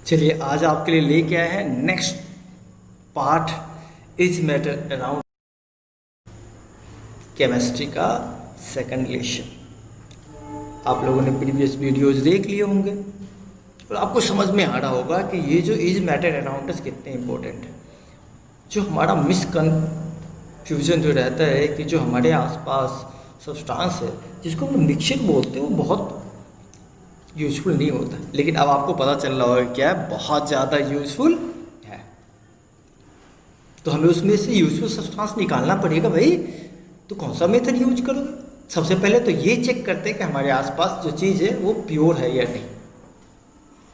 चलिए आज आपके लिए लेके आए हैं next part is matter around chemistry का सेकंड लेशन। आप लोगों ने प्रीवियस वीडियोस देख लिए होंगे और आपको समझ में आ रहा होगा कि ये जो इज मैटर अराउंड अस कितने इंपॉर्टेंट है। जो हमारा मिसकन्फ्यूजन जो रहता है कि जो हमारे आसपास सब्सटेंस है जिसको हम मिक्सचर बोलते हैं वो बहुत यूजफुल नहीं होता, लेकिन अब आपको पता चल रहा होगा क्या है, बहुत ज़्यादा यूजफुल है। तो हमें उसमें से यूजफुल सब्सटेंस निकालना पड़ेगा भाई। तो कौन सा मेथड यूज करोगे? सबसे पहले तो ये चेक करते हैं कि हमारे आसपास जो चीज़ है वो प्योर है या नहीं,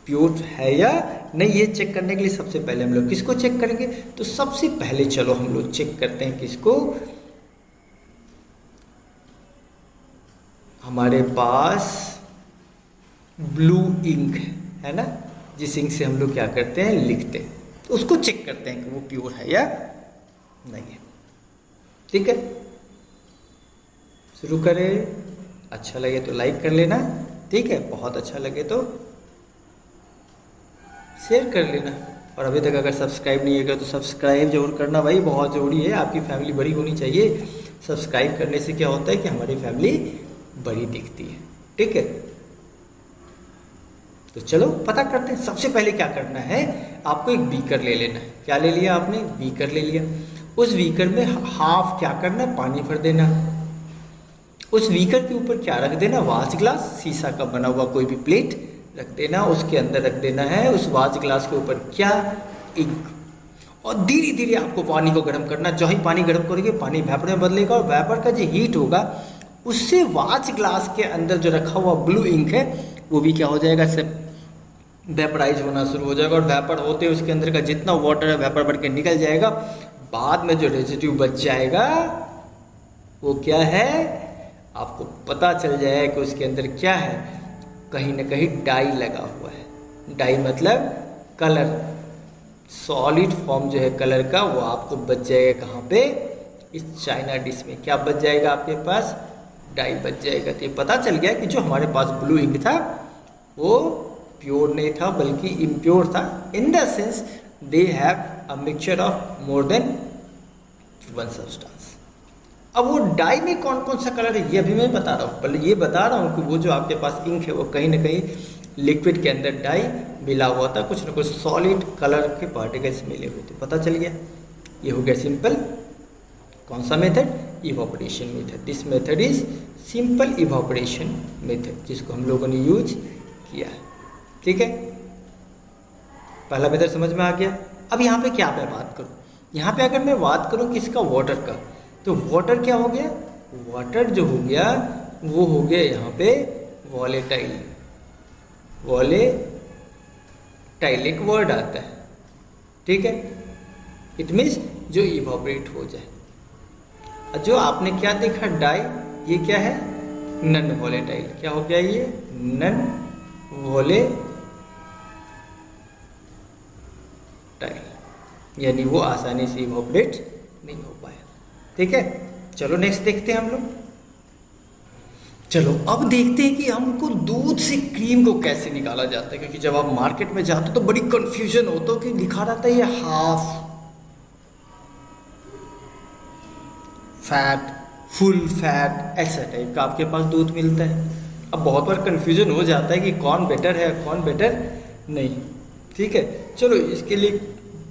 प्योर है या नहीं। ये चेक करने के लिए सबसे पहले हम लोग किसको चेक करेंगे? तो सबसे पहले चलो हम लोग चेक करते हैं किसको, हमारे पास ब्लू इंक है ना, जिस इंक से हम लोग क्या करते हैं, लिखते हैं। तो उसको चेक करते हैं कि वो प्योर है या नहीं है। ठीक है, शुरू करें। अच्छा लगे तो लाइक कर लेना, ठीक है, बहुत अच्छा लगे तो शेयर कर लेना। और अभी तक अगर सब्सक्राइब नहीं है तो सब्सक्राइब जरूर करना भाई, बहुत ज़रूरी है। आपकी फैमिली बड़ी होनी चाहिए। सब्सक्राइब करने से क्या होता है कि हमारी फैमिली बड़ी दिखती है। ठीक है, तो चलो पता करते हैं। सबसे पहले क्या करना है, आपको एक बीकर ले लेना है। क्या ले लिया आपने? बीकर ले लिया। उस बीकर में हाफ क्या करना है, पानी भर देना। उस बीकर के ऊपर क्या रख देना, वाच ग्लास, शीशा का बना हुआ कोई भी प्लेट रख देना। उसके अंदर रख देना है उस वाच ग्लास के ऊपर क्या, इंक। और धीरे धीरे आपको पानी को गर्म करना। जो ही पानी गर्म करोगे पानी वेपर में बदलेगा और वेपर का जो हीट होगा उससे वाच ग्लास के अंदर जो रखा हुआ ब्लू इंक है वो भी क्या हो जाएगा, सब वेपराइज होना शुरू हो जाएगा। और वेपर होते उसके अंदर का जितना वाटर है वेपर बन के निकल जाएगा। बाद में जो रेजिड्यू बच जाएगा वो क्या है, आपको पता चल जाएगा कि उसके अंदर क्या है, कहीं ना कहीं डाई लगा हुआ है। डाई मतलब कलर, सॉलिड फॉर्म जो है कलर का वो आपको बच जाएगा। कहाँ पे? इस चाइना डिश में क्या बच जाएगा आपके पास, डाई बच जाएगा। तो ये पता चल गया कि जो हमारे पास ब्लू इंक था वो प्योर नहीं था बल्कि इम्प्योर था। In the sense they have a mixture of more than one substance. अब वो डाई में कौन कौन सा कलर है ये अभी मैं बता रहा हूँ। पहले ये बता रहा हूँ कि वो जो आपके पास इंक है वो कहीं ना कहीं लिक्विड के अंदर डाई मिला हुआ था, कुछ ना कुछ सॉलिड कलर के पार्टिकल्स मिले हुए थे। पता चल गया, ये हो गया सिंपल। कौन सा method? Evaporation method. This method is simple evaporation method, जिसको हम लोगों ने यूज किया है। ठीक है, पहला मेथड समझ में आ गया। अब यहाँ पे क्या मैं बात करूँ, यहाँ पे अगर मैं बात करूँ किसका, वाटर का, तो वाटर क्या हो गया, वाटर जो हो गया वो हो गया यहाँ पे वॉलेटाइल। वॉलेटाइल एक वर्ड आता है, ठीक है, इट मीन्स जो इवापोरेट हो जाए। जो आपने क्या देखा, डाई, ये क्या है, नन वॉलेटाइल। क्या हो गया ये, नन वॉलेटाइल, यानी वो आसानी से इवापोरेट नहीं हो पाया। ठीक है, चलो नेक्स्ट देखते हैं हम लोग। चलो अब देखते हैं कि हमको दूध से क्रीम को कैसे निकाला जाता है। क्योंकि जब आप मार्केट में जाते हो तो बड़ी कंफ्यूजन होता हो कि लिखा रहता है ये हाफ फैट, फुल फैट, ऐसा टाइप का आपके पास दूध मिलता है। अब बहुत बार कंफ्यूजन हो जाता है कि कौन बेटर है कौन बेटर नहीं। ठीक है, चलो इसके लिए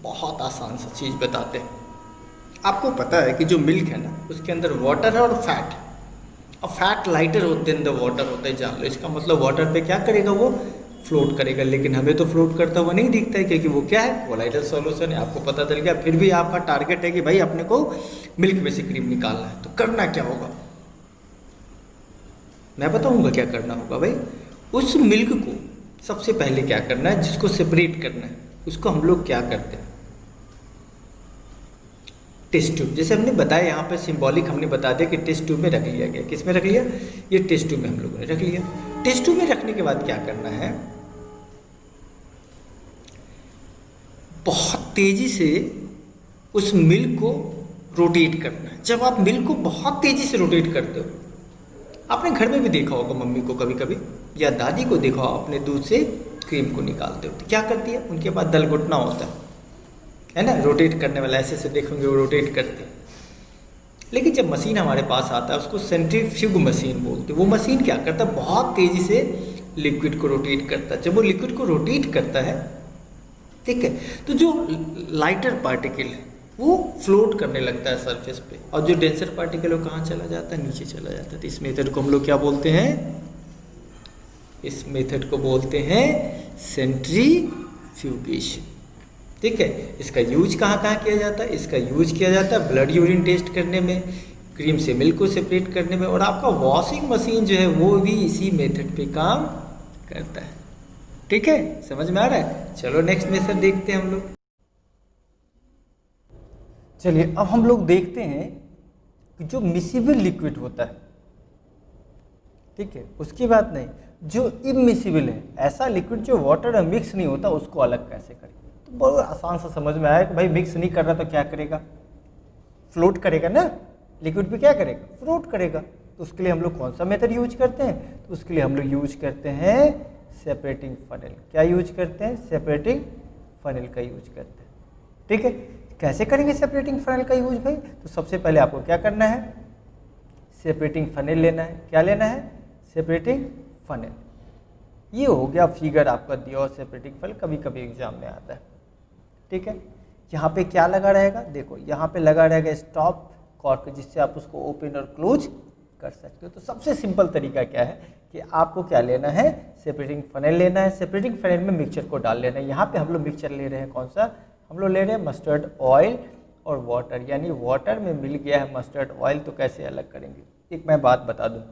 बहुत आसान सा चीज़ बताते हैं। आपको पता है कि जो मिल्क है ना उसके अंदर वाटर है और फैट, और फैट लाइटर होते हैं, वाटर होता है, जान लो। इसका मतलब वाटर पे क्या करेगा, वो फ्लोट करेगा। लेकिन हमें तो फ्लोट करता हुआ नहीं दिखता है क्योंकि वो क्या है, कोलाइडल सॉल्यूशन है। आपको पता चल गया। फिर भी आपका टारगेट है कि भाई अपने को मिल्क में से क्रीम निकालना है। तो करना क्या होगा, मैं बताऊंगा क्या करना होगा भाई। उस मिल्क को सबसे पहले क्या करना है, जिसको सेपरेट करना है उसको हम लोग क्या करते हैं, टेस्ट ट्यूब, जैसे हमने बताया यहाँ पे सिंबॉलिक हमने बता दिया कि टेस्ट ट्यूब में रख लिया गया। किस में रख लिया, ये टेस्ट ट्यूब में हम लोगों ने रख लिया। टेस्ट ट्यूब में रखने के बाद क्या करना है, बहुत तेजी से उस मिल्क को रोटेट करना है। जब आप मिल्क को बहुत तेजी से रोटेट करते हो, आपने घर में भी देखा होगा मम्मी को कभी कभी, या दादी को देखा हो अपने दूध से क्रीम को निकालते होते। क्या करती है, उनके पास दलघुटना होता है ना, रोटेट करने वाला, ऐसे से देखोगे वो रोटेट करते हैं। लेकिन जब मशीन हमारे पास आता है उसको सेंट्रीफ्यूग मशीन बोलते हैं। वो मशीन क्या करता है, बहुत तेज़ी से लिक्विड को रोटेट करता है। जब वो लिक्विड को रोटेट करता है, ठीक है, तो जो लाइटर पार्टिकल है वो फ्लोट करने लगता है सरफेस पे, और जो डेंसर पार्टिकल वो कहाँ चला जाता है, नीचे चला जाता है। तो इस मेथड को हम लोग क्या बोलते हैं, इस मेथड को बोलते हैं सेंट्रीफ्यूगेशन। ठीक है, इसका यूज कहाँ कहाँ किया जाता है, इसका यूज किया जाता है ब्लड यूरिन टेस्ट करने में, क्रीम से मिल्क को सेपरेट करने में, और आपका वॉशिंग मशीन जो है वो भी इसी मेथड पे काम करता है। ठीक है, समझ में आ रहा है। चलो नेक्स्ट मेथड देखते हैं हम लोग। चलिए अब हम लोग देखते हैं कि जो मिसिबल लिक्विड होता है, ठीक है, उसकी बात नहीं, जो इमिसिबल है, ऐसा लिक्विड जो वाटर में मिक्स नहीं होता, उसको अलग कैसे करें। तो बहुत आसान सा समझ में आया कि भाई मिक्स नहीं कर रहा तो क्या करेगा, फ्लोट करेगा ना, लिक्विड पे क्या करेगा, फ्लोट करेगा। तो उसके लिए हम लोग कौन सा मेथड यूज करते हैं, तो उसके लिए हम लोग यूज करते हैं सेपरेटिंग फनल। क्या यूज करते हैं, सेपरेटिंग फनल का यूज करते हैं। ठीक है, कैसे करेंगे सेपरेटिंग फनल का यूज भाई, तो सबसे पहले आपको क्या करना है, सेपरेटिंग फनल लेना है। क्या लेना है, सेपरेटिंग फनल। ये हो गया फिगर आपका दिया, और सेपरेटिंग फनल कभी कभी एग्जाम में आता है। ठीक है, यहाँ पे क्या लगा रहेगा, देखो यहाँ पे लगा रहेगा स्टॉप कॉर्क, जिससे आप उसको ओपन और क्लोज कर सकते हो। तो सबसे सिंपल तरीका क्या है कि आपको क्या लेना है, सेपरेटिंग फनल लेना है। सेपरेटिंग फनल में मिक्सचर को डाल लेना है। यहाँ पे हम लोग मिक्सचर ले रहे हैं, कौन सा, हम लोग ले रहे हैं मस्टर्ड ऑयल और वाटर, यानी वाटर में मिल गया है मस्टर्ड ऑयल, तो कैसे अलग करेंगे। एक मैं बात बता दूँ,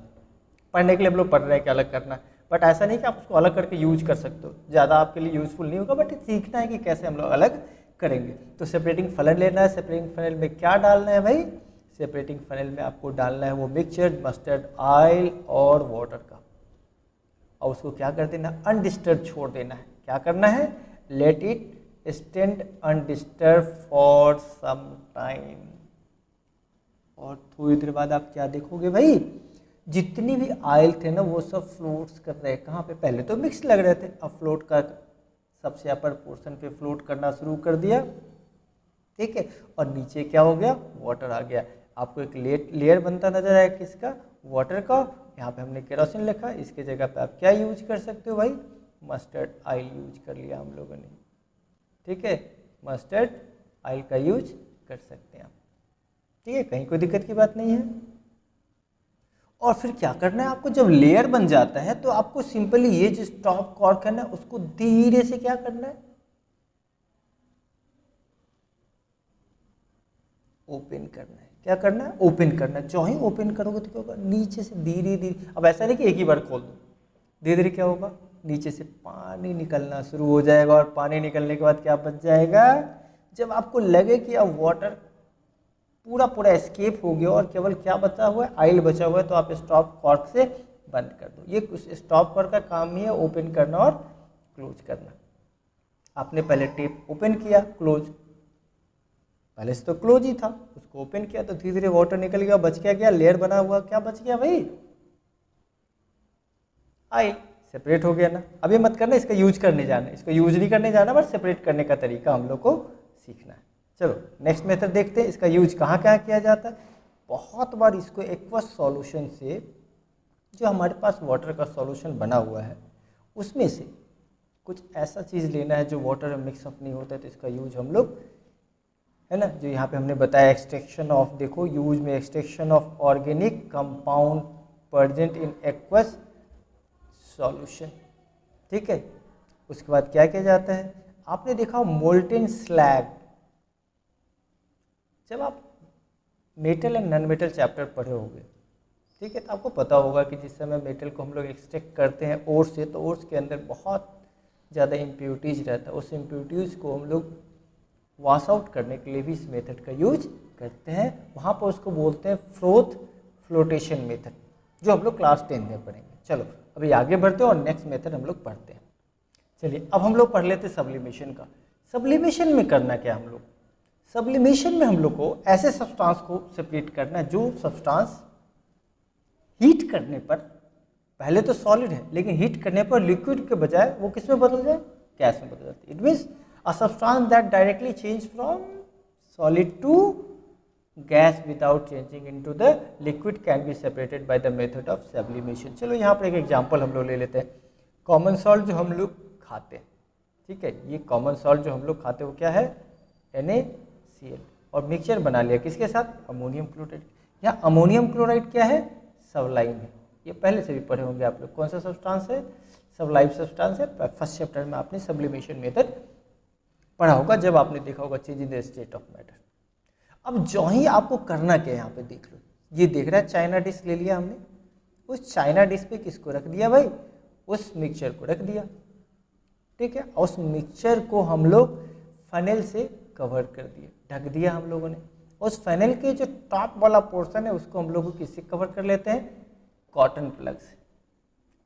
पढ़ने के लिए हम लोग पढ़ रहे हैं कि अलग करना है, बट ऐसा नहीं कि आप उसको अलग करके यूज कर सकते हो, ज़्यादा आपके लिए यूजफुल नहीं होगा, बट सीखना है कि कैसे हम लोग अलग करेंगे। तो सेपरेटिंग फनल लेना है। सेपरेटिंग फनल में क्या डालना है भाई, सेपरेटिंग फनल में आपको डालना है वो मिक्सचर मस्टर्ड ऑयल और वाटर का, और उसको क्या कर देना, अनडिस्टर्ब छोड़ देना है। क्या करना है, let it stand undisturbed for some time. और थोड़ी देर बाद आप क्या देखोगे भाई, जितनी भी ऑयल थे ना वो सब फ्लोट्स कर रहे हैं। कहाँ पे, पहले तो मिक्स लग रहे थे, अब फ्लोट का सबसे अपर पोर्शन पे फ्लोट करना शुरू कर दिया। ठीक है, और नीचे क्या हो गया, वाटर आ गया। आपको एक लेयर बनता नजर आया किसका, वाटर का। यहाँ पे हमने केरोसिन लिखा, इसके जगह पे आप क्या यूज कर सकते हो भाई, मस्टर्ड ऑयल यूज कर लिया हम लोगों ने। ठीक है, मस्टर्ड ऑयल का यूज कर सकते हैं आप। ठीक है, कहीं कोई दिक्कत की बात नहीं है। और फिर क्या करना है आपको, जब लेयर बन जाता है तो आपको सिंपली ये जो टॉप कॉर्क है ना, उसको धीरे से क्या करना है, ओपन करना है। क्या करना है, ओपन करना है। जो ही ओपन करोगे तो क्या होगा, नीचे से धीरे धीरे, अब ऐसा नहीं कि एक ही बार खोल दो, धीरे धीरे क्या होगा, नीचे से पानी निकलना शुरू हो जाएगा। और पानी निकलने के बाद क्या बच जाएगा, जब आपको लगे कि अब वाटर पूरा पूरा एस्केप हो गया और केवल क्या बचा हुआ है, ऑयल बचा हुआ है, तो आप स्टॉप कॉर्क से बंद कर दो। ये स्टॉप कॉर्क का काम ही है ओपन करना और क्लोज करना। आपने पहले टेप ओपन किया, क्लोज, पहले से तो क्लोज ही था, उसको ओपन किया तो धीरे धीरे वाटर निकल गया, बच क्या, लेयर बना हुआ, क्या बच गया भाई, ऑयल सेपरेट हो गया ना। अभी मत करना, इसका यूज करने जाना, इसको यूज नहीं करने जाना, बट सेपरेट करने का तरीका हम लोग को सीखना है। चलो नेक्स्ट मेथड देखते हैं, इसका यूज कहाँ कहाँ किया जाता है। बहुत बार इसको एक्वस सॉल्यूशन से, जो हमारे पास वाटर का सॉल्यूशन बना हुआ है, उसमें से कुछ ऐसा चीज़ लेना है जो वाटर में मिक्सअप नहीं होता है, तो इसका यूज हम लोग, है ना, जो यहाँ पे हमने बताया एक्सट्रैक्शन ऑफ, देखो यूज में extraction of organic compound present in aqueous solution. ठीक है, उसके बाद क्या किया जाता है, आपने देखा मोल्टेन स्लैग, जब आप metal and non metal chapter पढ़े होंगे, ठीक है, तो आपको पता होगा कि जिस समय मेटल को हम लोग एक्सट्रैक्ट करते हैं ओर से, तो ओर्स के अंदर बहुत ज़्यादा इम्प्योरिटीज़ रहता है। उस इम्प्योरिटीज़ को हम लोग वॉश आउट करने के लिए भी इस मेथड का यूज करते हैं। वहाँ पर उसको बोलते हैं फ्लोटेशन मेथड, जो हम लोग क्लास 10 में पढ़ेंगे। चलो अभी आगे बढ़ते हैं और नेक्स्ट मेथड हम लोग पढ़ते हैं। चलिए अब हम लोग पढ़ लेते हैं सब्लिमेशन का। सब्लिमेशन में करना क्या हम लोग, सब्लिमेशन में हम लोग को ऐसे सब्सटेंस को सेपरेट करना है जो सब्सटेंस हीट करने पर पहले तो सॉलिड है, लेकिन हीट करने पर लिक्विड के बजाय वो किस में बदल जाए, गैस में बदल जाती है। It means a substance that directly change from solid to gas without changing into the liquid can be separated by the method of sublimation. चलो यहाँ पर एक एग्जांपल हम लोग ले लेते हैं। कॉमन सॉल्ट जो हम लोग खाते हैं, ठीक है, ये कॉमन सॉल्ट जो हम लोग खाते हैं वो क्या है, NaCl, और मिक्सचर बना लिया किसके साथ, अमोनियम क्लोराइड। यहाँ अमोनियम क्लोराइड क्या है, सबलाइम है। ये पहले से भी पढ़े होंगे आप लोग, कौन सा सब्सटेंस है, सबलाइम सब्सटेंस है। फर्स्ट चैप्टर में आपने सब्लिमेशन मेथड पढ़ा होगा जब आपने देखा होगा change in the state of matter. अब जो ही आपको करना क्या है, यहाँ पे देख लो, ये देख रहा है चाइना डिश ले लिया हमने, उस चाइना डिश पे किसको रख दिया भाई, उस मिक्सचर को रख दिया, ठीक है। उस मिक्सचर को हम लोग फनेल से कवर कर दिया, ढक दिया हम लोगों ने। उस फनेल के जो टॉप वाला पोर्शन है उसको हम लोग किससे कवर कर लेते हैं, कॉटन प्लग से,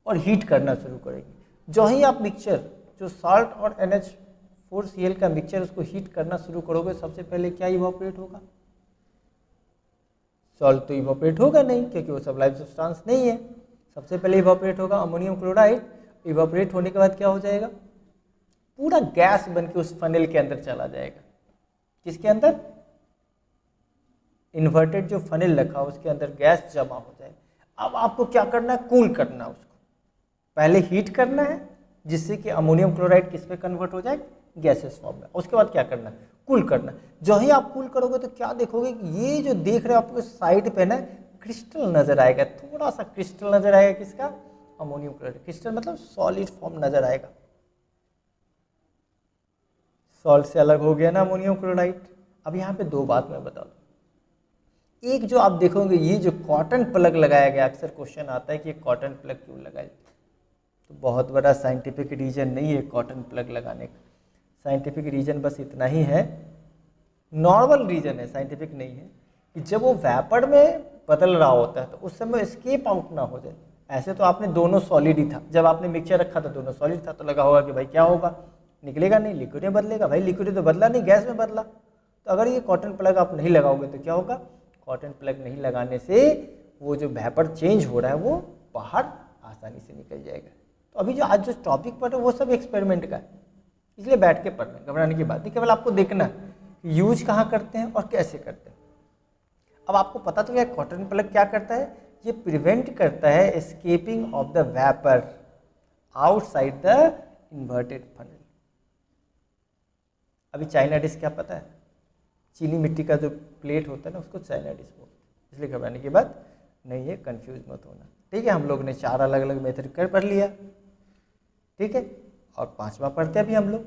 और हीट करना शुरू करेंगे। जो ही आप मिक्सचर जो साल्ट और NH4Cl का मिक्सचर उसको हीट करना शुरू करोगे, सबसे पहले क्या इवोपरेट होगा, सॉल्ट तो इवोपरेट होगा नहीं, क्योंकि वो सब्लाइम सब्सटेंस नहीं है। सबसे पहले इवोपरेट होगा अमोनियम क्लोराइड। इवोपरेट होने के बाद क्या हो जाएगा, पूरा गैस बन के उस फनेल के अंदर चला जाएगा। किसके अंदर, इन्वर्टेड जो फनेल रखा उसके अंदर गैस जमा हो जाएगा। अब आपको क्या करना है, कूल करना है उसको। पहले हीट करना है जिससे कि अमोनियम क्लोराइड किस पे कन्वर्ट हो जाए, गैसेस फॉर्म में। उसके बाद क्या करना है, कूल करना। जो ही आप कूल करोगे तो क्या देखोगे कि ये जो देख रहे हो आपको साइड पे ना क्रिस्टल नजर आएगा, थोड़ा सा क्रिस्टल नजर आएगा, किसका, अमोनियम क्लोराइड। क्रिस्टल मतलब सॉलिड फॉर्म नजर आएगा। सॉल्ट से अलग हो गया ना अमोनियम क्लोराइड। अब यहाँ पे दो बात मैं बता दूँ। एक जो आप देखोगे, ये जो कॉटन प्लग लगाया गया, अक्सर क्वेश्चन आता है कि कॉटन प्लग क्यों लगाया, तो बहुत बड़ा साइंटिफिक रीजन नहीं है कॉटन प्लग लगाने का। साइंटिफिक रीजन बस इतना ही है, नॉर्मल रीजन है, साइंटिफिक नहीं है, कि जब वो वैपर में बदल रहा होता है तो उस समय एस्केप आउट ना हो जाए। ऐसे तो आपने दोनों सॉलिड ही था, जब आपने मिक्सचर रखा था दोनों सॉलिड था, तो लगा होगा कि भाई क्या होगा, निकलेगा नहीं, लिक्विड में बदलेगा। भाई लिक्विड तो बदला नहीं, गैस में बदला। तो अगर ये कॉटन प्लग आप नहीं लगाओगे तो क्या होगा, कॉटन प्लग नहीं लगाने से वो जो वेपर चेंज हो रहा है वो बाहर आसानी से निकल जाएगा। तो अभी जो आज जो टॉपिक पढ़ रहे वो सब एक्सपेरिमेंट का है, इसलिए बैठ के पढ़ना, घबराने की बात नहीं, केवल आपको देखना यूज कहाँ करते हैं और कैसे करते हैं। अब आपको पता तो क्या, कॉटन प्लग क्या करता है, ये प्रिवेंट करता है escaping of the vapour outside the inverted funnel. अभी चाइना डिश क्या पता है, चीनी मिट्टी का जो प्लेट होता है ना उसको चाइना डिश बोलते हैं, इसलिए घबराने की बात नहीं है, कंफ्यूज मत होना, ठीक है। हम लोग ने 4 अलग अलग मेथड कर पढ़ लिया, ठीक है, और 5वां पढ़ते हैं अभी हम लोग,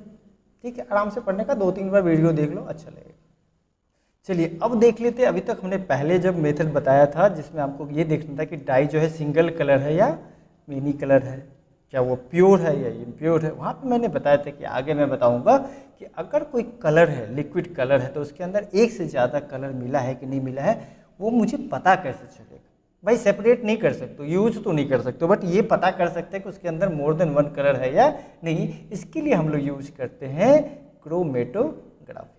ठीक है। आराम से पढ़ने का, 2-3 बार वीडियो देख लो, अच्छा लगेगा। चलिए अब देख लेते हैं। अभी तक हमने पहले जब मेथड बताया था जिसमें आपको ये देखना था कि डाई जो है सिंगल कलर है या मेनी कलर है, क्या वो प्योर है या इम्प्योर है, वहाँ पे मैंने बताया था कि आगे मैं बताऊंगा कि अगर कोई कलर है, लिक्विड कलर है, तो उसके अंदर एक से ज़्यादा कलर मिला है कि नहीं मिला है, वो मुझे पता कैसे चलेगा। भाई सेपरेट नहीं कर सकते, यूज तो नहीं कर सकते, बट ये पता कर सकते हैं कि उसके अंदर मोर देन 1 कलर है या नहीं। इसके लिए हम लोग यूज करते हैं क्रोमेटोग्राफी।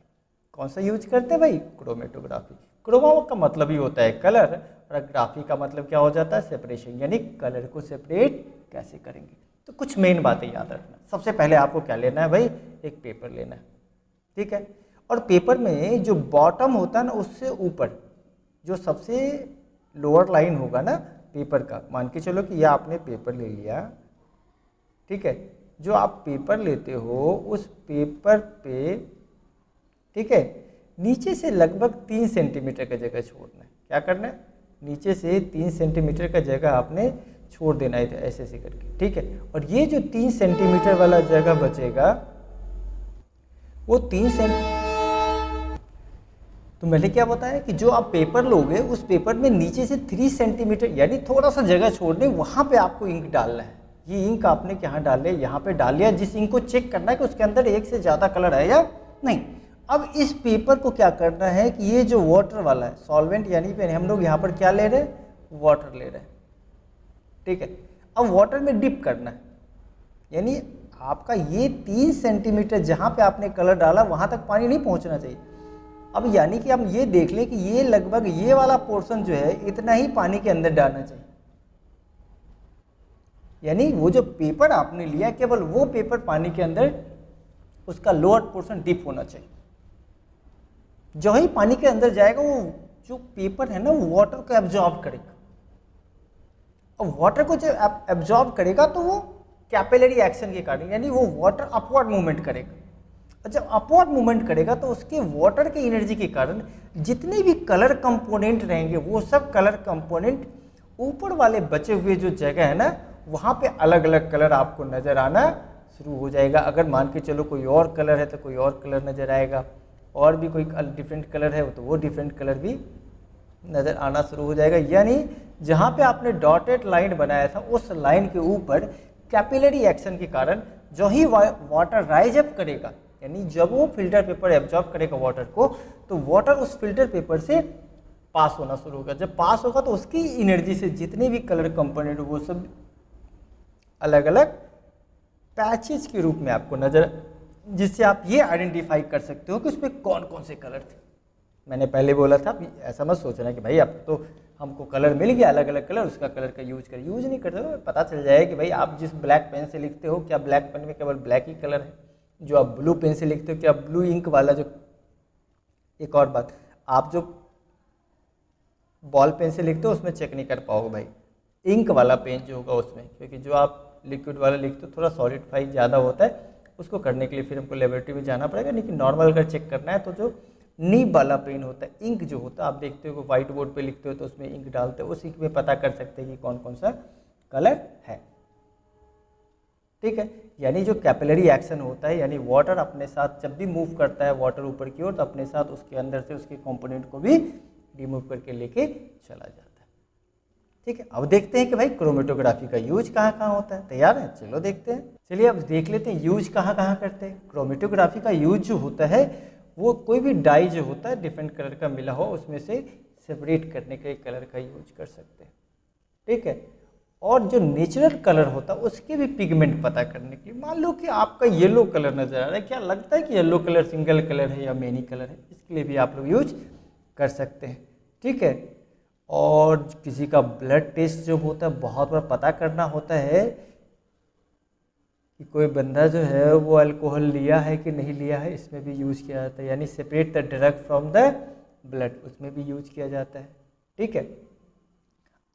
कौन सा यूज करते हैं भाई, क्रोमेटोग्राफी। क्रोमा का मतलब ही होता है कलर, और ग्राफी का मतलब क्या हो जाता है, सेपरेशन, यानी कलर को सेपरेट कैसे करेंगे। तो कुछ मेन बातें याद रखना। सबसे पहले आपको क्या लेना है भाई, एक पेपर लेना है, ठीक है। और पेपर में जो बॉटम होता है ना, उससे ऊपर जो सबसे लोअर लाइन होगा ना पेपर का, मान के चलो कि यह आपने पेपर ले लिया, ठीक है। जो आप पेपर लेते हो उस पेपर पे, ठीक है, नीचे से लगभग 3 सेंटीमीटर का जगह छोड़ना है। क्या करना है, नीचे से 3 सेंटीमीटर का जगह आपने छोड़ देना है ऐसे ऐसे करके, ठीक है। और ये जो 3 सेंटीमीटर वाला जगह बचेगा वो 3 सेंटीमीटर, तो मैंने क्या बताया कि जो आप पेपर लोगे उस पेपर में नीचे से 3 सेंटीमीटर यानी थोड़ा सा जगह छोड़ने, वहाँ पे आपको इंक डालना है। ये इंक आपने कहाँ डाले, यहाँ पे डाल लिया। जिस इंक को चेक करना है कि उसके अंदर एक से ज़्यादा कलर है या नहीं। अब इस पेपर को क्या करना है कि ये जो वाटर वाला है सॉल्वेंट, यानी पे हम लोग यहाँ पर क्या ले रहे हैं, वाटर ले रहे हैं, ठीक है। अब वाटर में डिप करना है, यानी आपका ये 3 सेंटीमीटर जहाँ पे आपने कलर डाला वहाँ तक पानी नहीं पहुँचना चाहिए। अब यानी कि हम ये देख लें कि ये लगभग ये वाला पोर्शन जो है इतना ही पानी के अंदर डालना चाहिए। यानी वो जो पेपर आपने लिया केवल वो पेपर पानी के अंदर उसका लोअर पोर्शन डिप होना चाहिए। जो ही पानी के अंदर जाएगा वो जो पेपर है ना वो वाटर को एब्जॉर्ब करेगा, और वाटर को जब एब्जॉर्ब करेगा तो वो कैपिलरी एक्शन के कारण यानी वो वाटर अपवर्ड मूवमेंट करेगा, और जब अपवर्ड मूवमेंट करेगा तो उसके वाटर की एनर्जी के कारण जितने भी कलर कंपोनेंट रहेंगे वो सब कलर कंपोनेंट ऊपर वाले बचे हुए जो जगह है ना वहाँ पे अलग अलग कलर आपको नज़र आना शुरू हो जाएगा। अगर मान के चलो कोई और कलर है तो कोई और कलर नज़र आएगा, और भी कोई डिफरेंट कलर है तो वो डिफरेंट कलर भी नज़र आना शुरू हो जाएगा। यानी जहाँ पे आपने डॉटेड लाइन बनाया था उस लाइन के ऊपर कैपिलरी एक्शन के कारण जो ही वाटर राइज अप करेगा, यानी जब वो फिल्टर पेपर एब्जॉर्ब करेगा वाटर को, तो वाटर उस फिल्टर पेपर से पास होना शुरू होगा। जब पास होगा तो उसकी एनर्जी से जितने भी कलर कंपोनेंट वो सब अलग अलग पैचेज के रूप में आपको नजर, जिससे आप ये आइडेंटिफाई कर सकते हो कि उसमें कौन कौन से कलर थे। मैंने पहले बोला था ऐसा मत सोचना कि भाई अब तो हमको कलर मिल गया अलग अलग कलर, उसका कलर का यूज नहीं करते हो। पता चल जाए कि भाई आप जिस ब्लैक पेन से लिखते हो क्या ब्लैक पेन में केवल ब्लैक ही कलर है, जो आप ब्लू पेन से लिखते हो क्या ब्लू इंक वाला जो, एक और बात, आप जो बॉल पेन से लिखते हो उसमें चेक नहीं कर पाओगे भाई, इंक वाला पेन जो होगा उसमें, क्योंकि जो आप लिक्विड वाला लिखते हो थोड़ा सॉलिडिफाई ज़्यादा होता है, उसको करने के लिए फिर हमको लेबोरेटरी में जाना पड़ेगा। लेकिन नॉर्मल अगर चेक करना है तो जो नीब वाला पेन होता है, इंक जो होता है, आप देखते हो व्हाइट बोर्ड पे लिखते हो तो उसमें इंक डालते हो, उस इंक में पता कर सकते हैं कि कौन कौन सा कलर है। ठीक है, यानी जो कैपिलरी एक्शन होता है, यानी वाटर अपने साथ जब भी मूव करता है वाटर ऊपर की ओर, तो अपने साथ उसके अंदर से उसके कंपोनेंट को भी रिमूव करके लेके चला जाता है। ठीक है, अब देखते हैं कि भाई क्रोमेटोग्राफी का यूज कहाँ कहाँ होता है। तैयार है, चलो देखते हैं। चलिए अब देख लेते हैं यूज कहाँ कहाँ करते हैं। क्रोमेटोग्राफी का यूज जो होता है वो कोई भी डाई जो होता है डिफरेंट कलर का मिला हो उसमें से सेपरेट करने के कलर का यूज कर सकते हैं। ठीक है, और जो नेचुरल कलर होता है उसके भी पिगमेंट पता करने के लिए, मान लो कि आपका येलो कलर नजर आ रहा है, क्या लगता है कि येलो कलर सिंगल कलर है या मेनी कलर है, इसके लिए भी आप लोग यूज कर सकते हैं। ठीक है, और किसी का ब्लड टेस्ट जो होता है बहुत बार पता करना होता है कि कोई बंदा जो है वो अल्कोहल लिया है कि नहीं लिया है, इसमें भी यूज़ किया जाता है, यानी separate the drug from the blood, उसमें भी यूज किया जाता है। ठीक है,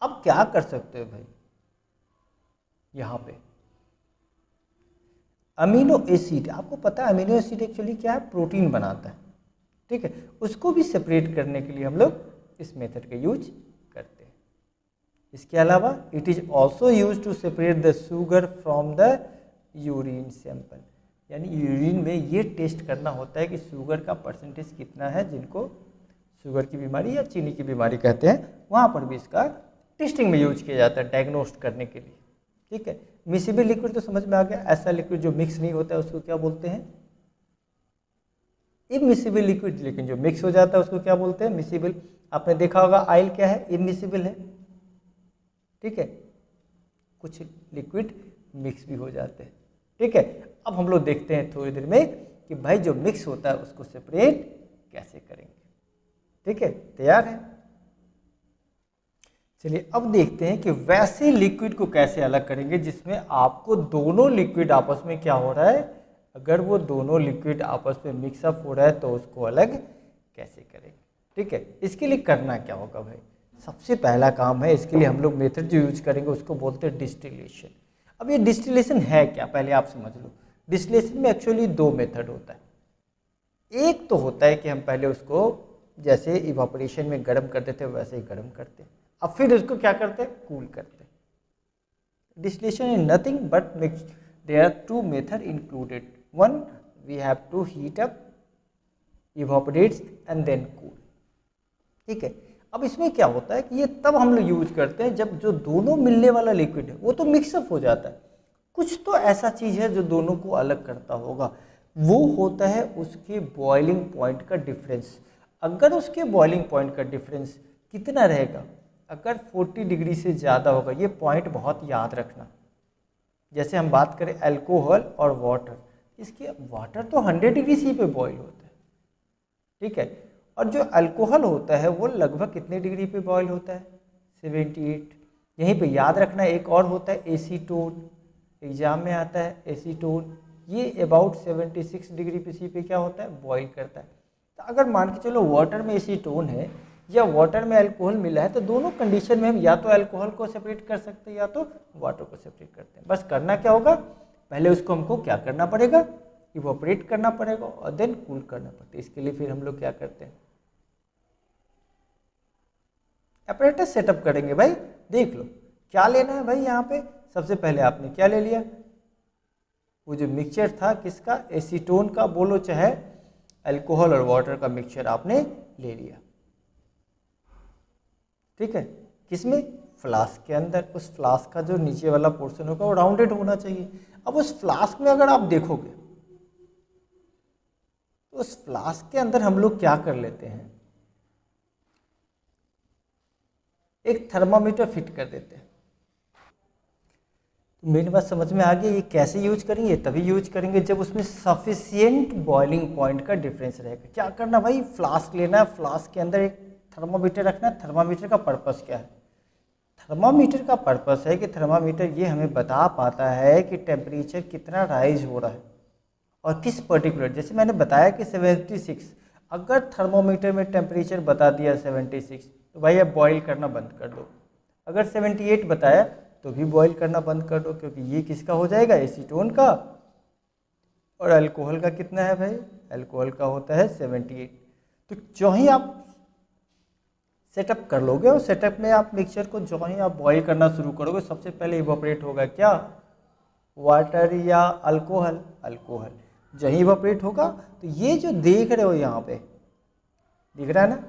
अब क्या कर सकते हो भाई, यहाँ पे अमीनो एसिड, आपको पता है अमीनो एसिड एक्चुअली क्या है, प्रोटीन बनाता है। ठीक है, उसको भी सेपरेट करने के लिए हम लोग इस मेथड का यूज करते हैं। इसके अलावा it is also use to separate the sugar from the urine sample, यानी यूरिन में ये टेस्ट करना होता है कि शुगर का परसेंटेज कितना है, जिनको शुगर की बीमारी या चीनी की बीमारी कहते हैं, वहाँ पर भी इसका टेस्टिंग में यूज किया जाता है डायग्नोस्ट करने के लिए। ठीक है, मिसिबल लिक्विड तो समझ में आ गया, ऐसा लिक्विड जो मिक्स नहीं होता है उसको क्या बोलते हैं, इमिसिबल लिक्विड, लेकिन जो मिक्स हो जाता है उसको क्या बोलते हैं, मिसिबल। आपने देखा होगा ऑयल क्या है, इमिसिबल है। ठीक है, कुछ लिक्विड मिक्स भी हो जाते हैं। ठीक है, अब हम लोग देखते हैं थोड़ी देर में कि भाई जो मिक्स होता है उसको सेपरेट कैसे करेंगे। ठीक है, तैयार है, चलिए अब देखते हैं कि वैसे लिक्विड को कैसे अलग करेंगे जिसमें आपको दोनों लिक्विड आपस में क्या हो रहा है, अगर वो दोनों लिक्विड आपस में मिक्सअप हो रहा है तो उसको अलग कैसे करेंगे। ठीक है, इसके लिए करना क्या होगा भाई, सबसे पहला काम है, इसके लिए हम लोग मेथड जो यूज करेंगे उसको बोलते हैं डिस्टिलेशन। अब ये डिस्टिलेशन है क्या, पहले आप समझ लो। डिस्टिलेशन में एक्चुअली दो मेथड होता है, एक तो होता है कि हम पहले उसको जैसे इवापोरेशन में गर्म करते थे वैसे ही गर्म करते हैं, अब फिर उसको क्या करते हैं, कूल करते हैं। Distillation is nothing but there are two method included, one we have to heat up, evaporates and then cool. ठीक है, अब इसमें क्या होता है कि ये तब हम लोग यूज करते हैं जब जो दोनों मिलने वाला लिक्विड है वो तो मिक्सअप हो जाता है, कुछ तो ऐसा चीज़ है जो दोनों को अलग करता होगा, वो होता है उसके बॉइलिंग पॉइंट का डिफरेंस। अगर उसके बॉइलिंग पॉइंट का डिफरेंस कितना रहेगा, अगर 40 डिग्री से ज़्यादा होगा, ये पॉइंट बहुत याद रखना। जैसे हम बात करें अल्कोहल और वाटर, इसके वाटर तो 100 डिग्री सी पे बॉईल होता है। ठीक है, और जो अल्कोहल होता है वो लगभग कितने डिग्री पे बॉईल होता है, 78। यहीं पे याद रखना एक और होता है एसीटोन, एग्जाम में आता है एसीटोन, ये अबाउट 76 डिग्री पीसी पे क्या होता है, बॉईल करता है। तो अगर मान के चलो वाटर में एसीटोन है या वाटर में अल्कोहल मिला है, तो दोनों कंडीशन में हम या तो अल्कोहल को सेपरेट कर सकते हैं या तो वाटर को सेपरेट करते हैं। बस करना क्या होगा, पहले उसको हमको क्या करना पड़ेगा, इवोपरेट करना पड़ेगा और देन कूल करना पड़ता है। इसके लिए फिर हम लोग क्या करते हैं, अपरेटस सेटअप करेंगे। भाई देख लो क्या लेना है भाई, यहाँ पे सबसे पहले आपने क्या ले लिया, वो जो मिक्सचर था किसका, एसीटोन का बोलो चाहे अल्कोहल और वाटर का मिक्सचर आपने ले लिया, ठीक है। किसमें, फ्लास्क के अंदर। उस फ्लास्क का जो नीचे वाला पोर्शन होगा वो राउंडेड होना चाहिए। अब उस फ्लास्क में अगर आप देखोगे तो उस फ्लास्क के अंदर हम लोग क्या कर लेते हैं, एक थर्मामीटर फिट कर देते हैं। तो मेरी बात समझ में आ गई, ये कैसे यूज करेंगे, तभी यूज करेंगे जब उसमें सफिशिएंट बॉइलिंग पॉइंट का डिफरेंस रहेगा। क्या करना भाई, फ्लास्क लेना है, फ्लास्क के अंदर एक थर्मामीटर रखना है। थर्मामीटर का पर्पस क्या है, थर्मामीटर का पर्पस है कि थर्मामीटर ये हमें बता पाता है कि टेम्परेचर कितना राइज हो रहा है और किस पर्टिकुलर, जैसे मैंने बताया कि 76, अगर थर्मोमीटर में टेम्परेचर बता दिया 76, तो भाई अब बॉईल करना बंद कर दो। अगर 78 बताया तो भी बॉईल करना बंद कर दो, क्योंकि ये किसका हो जाएगा, एसीटोन का। और अल्कोहल का कितना है भाई, अल्कोहल का होता है 78। तो जो ही आप सेटअप कर लोगे और सेटअप में आप मिक्सचर को जो ही आप बॉईल करना शुरू करोगे, सबसे पहले इवोपरेट होगा क्या, वाटर या अल्कोहल, अल्कोहल। जहीं इवोपरेट होगा तो ये जो देख रहे हो यहाँ पे दिख रहा है ना,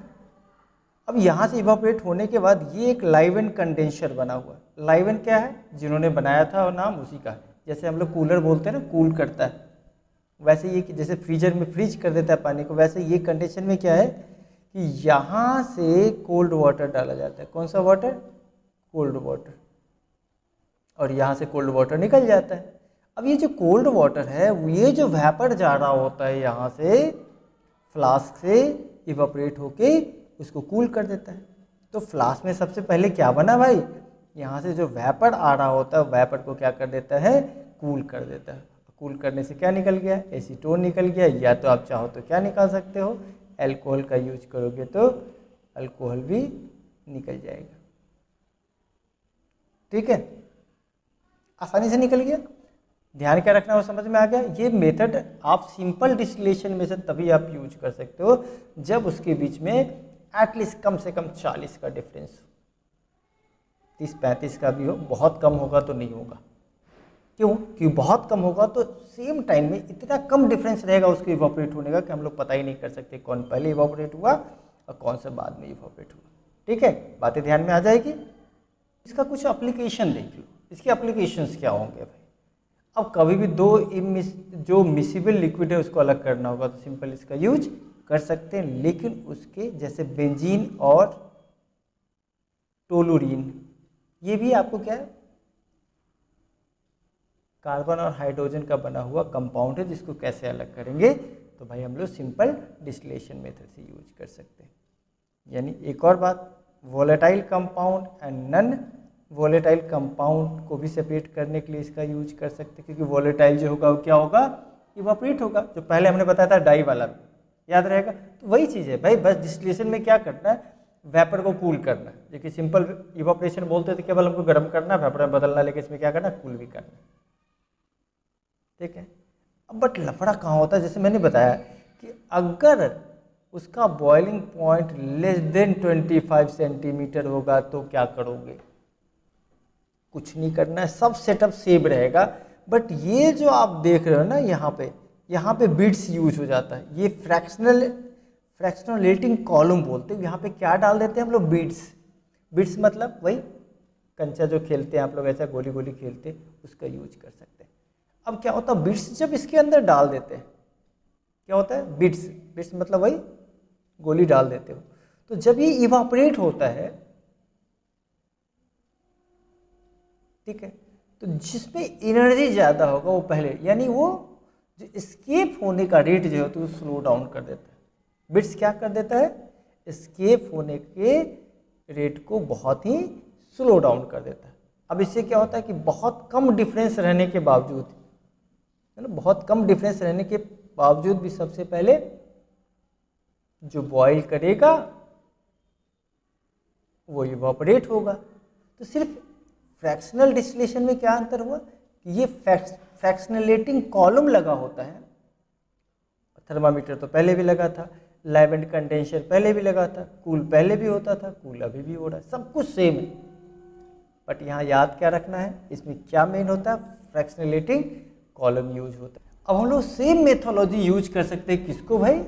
अब यहाँ से इवोपरेट होने के बाद ये एक लाइवन कंडेंसर बना हुआ है। लाइवन क्या है, जिन्होंने बनाया था और नाम उसी का है। जैसे हम लोग कूलर बोलते हैं ना, कूल करता है, वैसे ये जैसे फ्रीजर में फ्रीज कर देता है पानी को, वैसे ये कंडीशन में क्या है कि यहाँ से कोल्ड वाटर डाला जाता है। कौन सा वाटर, कोल्ड वाटर, और यहाँ से कोल्ड वाटर निकल जाता है। अब ये जो कोल्ड वाटर है, ये जो वेपर जा रहा होता है यहाँ से फ्लास्क से इवोपरेट होके उसको कूल कर देता है। तो फ्लास्क में सबसे पहले क्या बना भाई, यहाँ से जो वेपर आ रहा होता है वेपर को क्या कर देता है, कूल कर देता है। कूल करने से क्या निकल गया, एसीटोन निकल गया, या तो आप चाहो तो क्या निकाल सकते हो, अल्कोहल का यूज करोगे तो अल्कोहल भी निकल जाएगा, ठीक है, आसानी से निकल गया। ध्यान क्या रखना, वो समझ में आ गया। ये मेथड आप सिंपल डिस्टिलेशन में से तभी आप यूज कर सकते हो जब उसके बीच में एटलीस्ट कम से कम 40 का डिफरेंस, 30-35 का भी हो, बहुत कम होगा तो नहीं होगा। क्यों, क्योंकि बहुत कम होगा तो सेम टाइम में इतना कम डिफरेंस रहेगा उसको इवोपरेट होने का कि हम लोग पता ही नहीं कर सकते कौन पहले इवोपरेट हुआ और कौन सा बाद में इवोपरेट हुआ, ठीक है, बातें ध्यान में आ जाएगी। इसका कुछ एप्लीकेशन देख लो, इसके एप्लीकेशंस क्या होंगे भाई। अब कभी भी जो मिसिबल लिक्विड है उसको अलग करना होगा तो सिंपल इसका यूज कर सकते हैं, लेकिन उसके जैसे बेंजीन और टोलुरीन, ये भी आपको क्या है, कार्बन और हाइड्रोजन का बना हुआ कंपाउंड है, जिसको कैसे अलग करेंगे, तो भाई हम लोग सिंपल डिस्टिलेशन मेथड से यूज कर सकते हैं। यानी एक और बात, volatile compound and non volatile compound को भी सेपरेट करने के लिए इसका यूज कर सकते हैं, क्योंकि वोलेटाइल जो होगा वो क्या होगा, इवोपरेट होगा। जो पहले हमने बताया था डाई वाला, याद रहेगा, तो वही चीज़ है भाई। बस डिस्टिलेशन में क्या करना है, वेपर को कूल करना है। जो कि सिंपल इवोपरेशन बोलते थे केवल हमको गर्म करना है, वेपर में बदलना, लेकिन इसमें क्या करना है, कूल भी करना है, ठीक है। अब बट लफड़ा कहाँ होता है, जैसे मैंने बताया कि अगर उसका boiling point less than 25 centimetre होगा तो क्या करोगे, कुछ नहीं करना है, सब सेटअप सेम रहेगा। बट ये जो आप देख रहे हो ना, यहाँ पे बिट्स यूज हो जाता है, ये फ्रैक्शनलेटिंग कॉलम बोलते हैं। यहाँ पे क्या डाल देते हैं हम लोग, बिट्स मतलब वही कंचा जो खेलते हैं आप लोग, ऐसा गोली गोली खेलते हैं, उसका यूज कर सकते हैं। अब क्या होता है, बिट्स जब इसके अंदर डाल देते हैं, क्या होता है, बिट्स मतलब वही गोली डाल देते हो, तो जब ये इवापोरेट होता है, ठीक है, तो जिसमें एनर्जी ज़्यादा होगा वो पहले, यानी वो जो एस्केप होने का रेट जो है तो स्लो डाउन कर देता है। बिट्स क्या कर देता है, एस्केप होने के रेट को बहुत ही स्लो डाउन कर देता है। अब इससे क्या होता है कि बहुत कम डिफरेंस रहने के बावजूद, है ना, बहुत कम डिफरेंस रहने के बावजूद भी सबसे पहले जो बॉईल करेगा वो इवापोरेट होगा। तो सिर्फ फ्रैक्शनल डिस्टिलेशन में क्या अंतर हुआ कि ये फ्रैक्शनलेटिंग कॉलम लगा होता है। थर्मामीटर तो पहले भी लगा था, लाइव एंड कंडेंसर पहले भी लगा था, कूल पहले भी होता था, कूल अभी भी हो रहा है, सब कुछ सेम है। बट यहाँ याद क्या रखना है, इसमें क्या मेन होता है, फ्रैक्शनलेटिंग कॉलम यूज होता है। अब हम लोग सेम मेथोलॉजी यूज कर सकते हैं किसको भाई,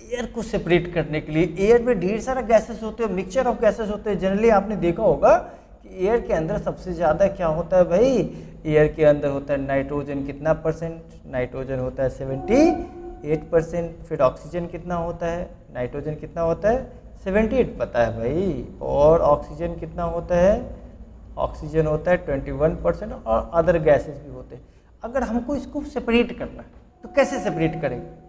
एयर को सेपरेट करने के लिए। एयर में ढेर सारा गैसेस होते हैं, मिक्सचर ऑफ गैसेस होते हैं। जनरली आपने देखा होगा कि एयर के अंदर सबसे ज़्यादा क्या होता है भाई, एयर के अंदर होता है नाइट्रोजन कितना परसेंट, नाइट्रोजन होता है 78%। फिर ऑक्सीजन कितना होता है, नाइट्रोजन कितना होता है 78 पता है भाई, और ऑक्सीजन कितना होता है, ऑक्सीजन होता है 21%, और अदर गैसेस भी होते हैं। अगर हमको इसको सेपरेट करना है तो कैसे सेपरेट करेंगे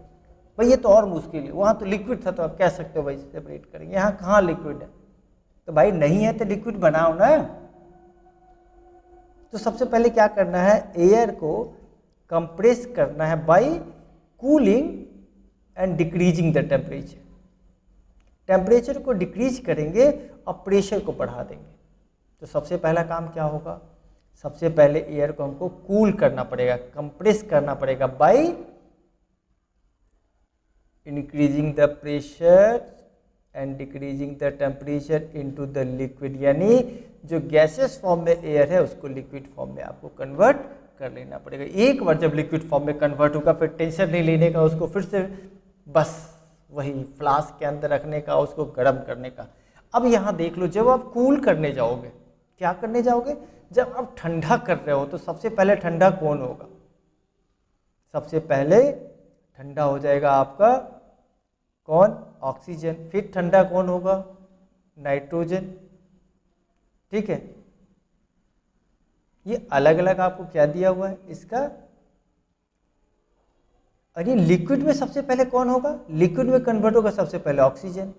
भाई, ये तो और मुश्किल है। वहाँ तो लिक्विड था तो आप कह सकते हो भाई सेपरेट करेंगे, यहाँ कहाँ लिक्विड है, तो भाई नहीं है तो लिक्विड बनाओ ना। तो सबसे पहले क्या करना है, एयर को कंप्रेस करना है by cooling and decreasing the temperature. Temperature को डिक्रीज करेंगे और प्रेशर को बढ़ा देंगे। तो सबसे पहला काम क्या होगा, सबसे पहले एयर को हमको कूल करना पड़ेगा, कंप्रेस करना पड़ेगा by increasing the pressure and decreasing the temperature into the liquid. यानी जो गैसेस फॉर्म में एयर है उसको लिक्विड फॉर्म में आपको कन्वर्ट कर लेना पड़ेगा। एक बार जब लिक्विड फॉर्म में कन्वर्ट होगा फिर टेंशन नहीं लेने का, उसको फिर से बस वही फ्लास्क के अंदर रखने का, उसको गर्म करने का। अब यहाँ देख लो, जब आप कूल करने जाओगे, क्या करने जाओगे, जब आप ठंडा कर रहे हो तो सबसे पहले ठंडा कौन होगा, सबसे पहले ठंडा हो जाएगा आपका कौन, ऑक्सीजन। फिर ठंडा कौन होगा, नाइट्रोजन। ठीक है, ये अलग अलग आपको क्या दिया हुआ है इसका। अरे लिक्विड में सबसे पहले कौन होगा, लिक्विड में कन्वर्ट होगा सबसे पहले ऑक्सीजन,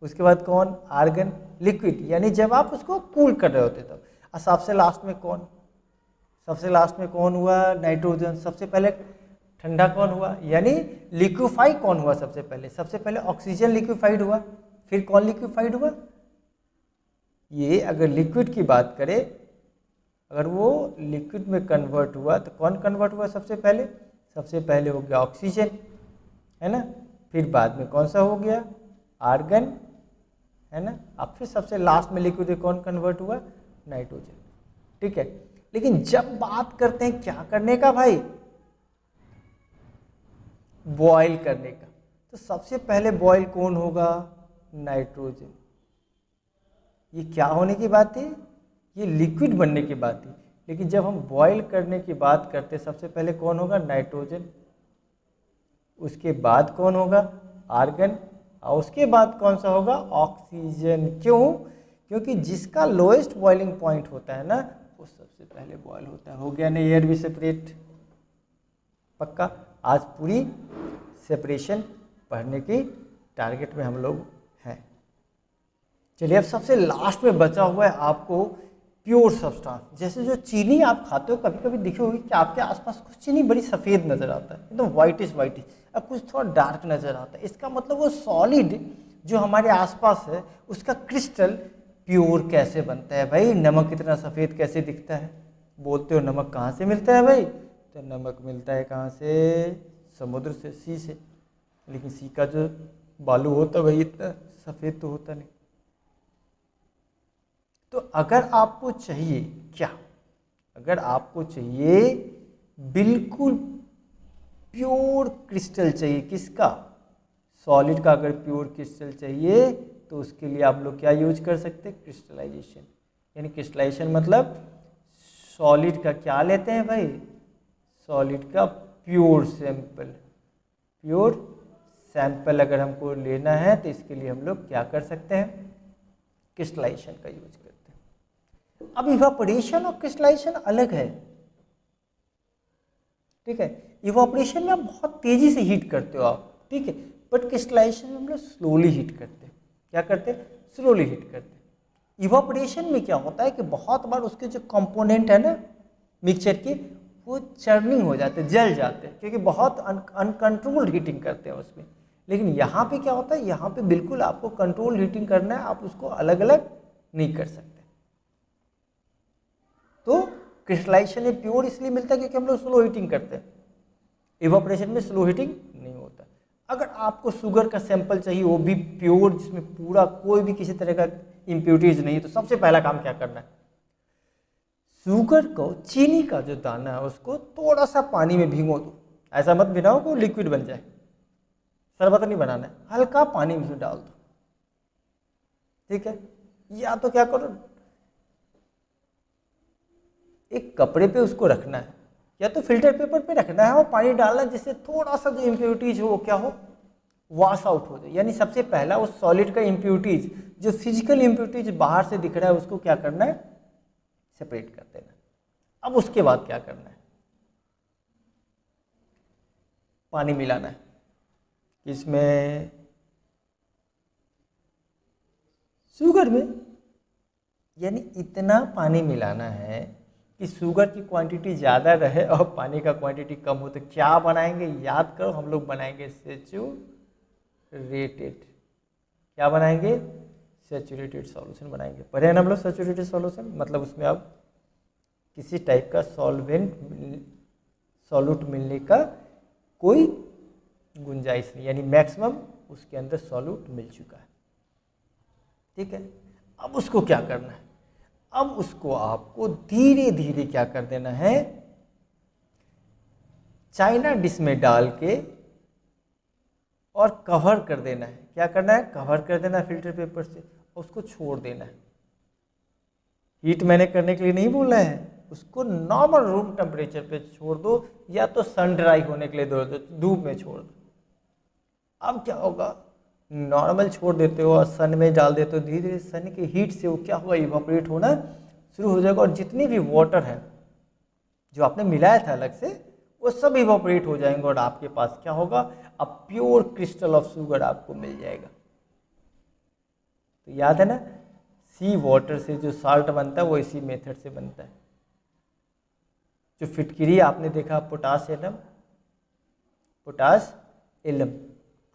उसके बाद कौन, आर्गन। लिक्विड यानी जब आप उसको कूल कर रहे होते तब। और सबसे लास्ट में कौन, सबसे लास्ट में कौन हुआ, नाइट्रोजन। सबसे पहले ठंडा कौन हुआ, यानी लिक्विफाई कौन हुआ सबसे पहले, सबसे पहले ऑक्सीजन लिक्विफाइड हुआ, फिर कौन लिक्विफाइड हुआ। ये अगर लिक्विड की बात करें, अगर वो लिक्विड में कन्वर्ट हुआ तो कौन कन्वर्ट हुआ सबसे पहले, सबसे पहले हो गया ऑक्सीजन, है ना। फिर बाद में कौन सा हो गया, आर्गन, है ना। अब फिर सबसे लास्ट में लिक्विड में कौन कन्वर्ट हुआ, नाइट्रोजन। ठीक है, लेकिन जब बात करते हैं क्या करने का भाई, बॉयल करने का, तो सबसे पहले बॉयल कौन होगा, नाइट्रोजन। ये क्या होने की बात थी, ये लिक्विड बनने की बात थी। लेकिन जब हम बॉयल करने की बात करते सबसे पहले कौन होगा, नाइट्रोजन, उसके बाद कौन होगा, आर्गन, और उसके बाद कौन सा होगा, ऑक्सीजन। क्यों, क्योंकि जिसका लोएस्ट बॉइलिंग पॉइंट होता है ना वो सबसे पहले बॉयल होता है। हो गया ना एयर भी सेपरेट, पक्का। आज पूरी सेपरेशन पढ़ने की टारगेट में हम लोग हैं। चलिए अब सबसे लास्ट में बचा हुआ है आपको प्योर सब्सटेंस। जैसे जो चीनी आप खाते हो, कभी कभी दिखे होगी कि आपके आसपास कुछ चीनी बड़ी सफ़ेद नज़र आता है, एकदम वाइटिश वाइटिश, अब कुछ थोड़ा डार्क नज़र आता है। इसका मतलब वो सॉलिड जो हमारे आसपास है उसका क्रिस्टल प्योर कैसे बनता है भाई। नमक इतना सफ़ेद कैसे दिखता है, बोलते हो नमक कहाँ से मिलता है भाई, तो नमक मिलता है कहाँ से, समुद्र से, सी से। लेकिन सी का जो बालू होता है वही इतना सफ़ेद तो होता नहीं। तो अगर आपको चाहिए क्या, अगर आपको चाहिए बिल्कुल प्योर क्रिस्टल चाहिए, किसका, सॉलिड का अगर प्योर क्रिस्टल चाहिए तो उसके लिए आप लोग क्या यूज कर सकते हैं, क्रिस्टलाइजेशन। यानी क्रिस्टलाइजेशन मतलब सॉलिड का क्या लेते हैं भाई, सॉलिड का प्योर सैंपल। प्योर सैंपल अगर हमको लेना है तो इसके लिए हम लोग क्या कर सकते हैं, क्रिस्टलाइजेशन का यूज करते हैं। अब इवापोरेशन और क्रिस्टलाइजेशन अलग है, ठीक है। इवापोरेशन में आप बहुत तेजी से हीट करते हो आप, ठीक है, बट क्रिस्टलाइजेशन में हम लोग स्लोली हीट करते हैं। क्या करते हैं, स्लोली हीट करते हैं। इवापोरेशन में क्या होता है कि बहुत बार उसके जो कंपोनेंट है ना मिक्सचर के, वो चर्निंग हो जाते हैं, जल जाते हैं, क्योंकि बहुत अनकंट्रोल्ड हीटिंग करते हैं उसमें। लेकिन यहाँ पे क्या होता है, यहाँ पे बिल्कुल आपको कंट्रोल हीटिंग करना है, आप उसको अलग अलग नहीं कर सकते। तो क्रिस्टलाइजेशन में प्योर इसलिए मिलता है क्योंकि हम लोग स्लो हीटिंग करते हैं, इवापोरेशन में स्लो हीटिंग नहीं होता। अगर आपको शुगर का सैंपल चाहिए वो भी प्योर, जिसमें पूरा कोई भी किसी तरह का इम्प्योरिटीज नहीं है, तो सबसे पहला काम क्या करना है, शुगर को, चीनी का जो दाना है उसको थोड़ा सा पानी में भिगो दो। ऐसा मत भिगाओ कि लिक्विड बन जाए, शरबत नहीं बनाना है, हल्का पानी में डाल दो, ठीक है। या तो क्या करो, एक कपड़े पे उसको रखना है या तो फिल्टर पेपर पे रखना है और पानी डालना है, जिससे थोड़ा सा जो इम्प्योरिटीज हो वो क्या हो, वॉश आउट हो जाए। यानी सबसे पहला उस सॉलिड का इम्प्योरिटीज, जो फिजिकल इम्प्योरिटीज बाहर से दिख रहा है, उसको क्या करना है, सेपरेट कर देना। अब उसके बाद क्या करना है, पानी मिलाना है, इसमें शुगर में, यानी इतना पानी मिलाना है कि शुगर की क्वांटिटी ज़्यादा रहे और पानी का क्वांटिटी कम हो। तो क्या बनाएंगे, याद करो, हम लोग बनाएंगे सैचुरेटेड, क्या बनाएंगे, सैचुरेटेड सॉल्यूशन बनाएंगे। पढ़े हैं ना हम लोग सैचुरेटेड सॉल्यूशन, मतलब उसमें अब किसी टाइप का सॉल्यूट मिलने का कोई गुंजाइश नहीं, यानी मैक्सिमम उसके अंदर सॉल्यूट मिल चुका है, ठीक है। अब उसको क्या करना है, अब उसको आपको धीरे धीरे क्या कर देना है, चाइना डिश में डाल के और कवर कर देना है। क्या करना है, कवर कर देना है फिल्टर पेपर से, और उसको छोड़ देना है। हीट मैंने करने के लिए नहीं बोला है, उसको नॉर्मल रूम टेम्परेचर पे छोड़ दो, या तो सन ड्राई होने के लिए दो, धूप में छोड़ दो। अब क्या होगा, नॉर्मल छोड़ देते हो और सन में डाल देते हो, धीरे धीरे सन की हीट से वो क्या होगा, इवापोरेट होना शुरू हो जाएगा, और जितनी भी वाटर है जो आपने मिलाया था अलग से, वो सब इवापोरेट हो जाएंगे, और आपके पास क्या होगा, अब प्योर क्रिस्टल ऑफ शुगर आपको मिल जाएगा। तो याद है ना, सी वाटर से जो साल्ट बनता है वो इसी मेथड से बनता है। जो फिटकिरी आपने देखा, पोटास एलम,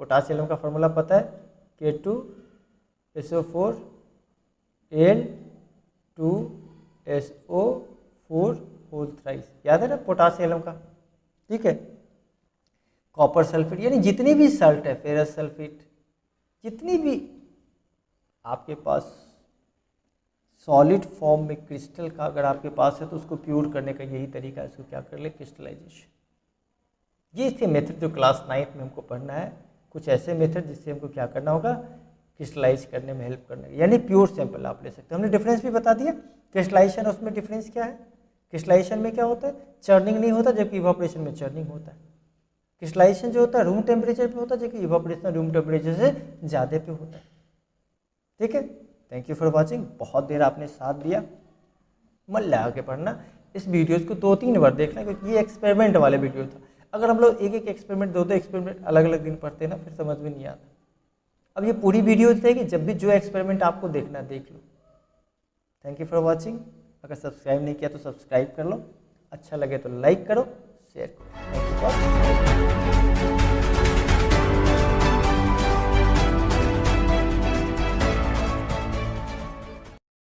पोटास एलम का फॉर्मूला पता है, K2SO4 Al2SO4 होल थ्राइस, याद है ना पोटासियम का, ठीक है। कॉपर सल्फेट, यानी जितनी भी सल्ट है, फेरस सल्फेट, जितनी भी आपके पास सॉलिड फॉर्म में क्रिस्टल का अगर आपके पास है, तो उसको प्योर करने का यही तरीका है, इसको क्या कर ले, क्रिस्टलाइजेशन। ये थे मेथड जो क्लास 9 में हमको पढ़ना है, कुछ ऐसे मेथड जिससे हमको क्या करना होगा, क्रिस्टलाइज करने में हेल्प करना है, यानी प्योर सैंपल आप ले सकते हो। हमने डिफरेंस भी बता दिया, क्रिस्टलाइजेशन उसमें डिफरेंस क्या है। क्रिस्टलाइजेशन में क्या होता है, चर्निंग नहीं होता, जबकि इवापोरेशन में चर्निंग होता है। क्रिस्टलाइजेशन जो होता है रूम टेम्परेचर पे होता है, जबकि इवापोरेशन रूम टेम्परेचर से ज़्यादा पे होता है, ठीक है। थैंक यू फॉर वॉचिंग, बहुत देर आपने साथ दिया, मन लगा के पढ़ना। इस वीडियोज़ को 2-3 बार देखना, क्योंकि ये एक्सपेरिमेंट वाले वीडियो था। अगर हम लोग एक एक एक्सपेरिमेंट, दो एक्सपेरिमेंट अलग अलग दिन पढ़ते ना, फिर समझ में नहीं आता। अब ये पूरी वीडियो रहेगी, जब भी जो एक्सपेरिमेंट आपको देखना देख लो। Thank you for watching. अगर सब्सक्राइब नहीं किया तो सब्सक्राइब कर लो, अच्छा लगे तो लाइक करो, शेयर करो। Thank you for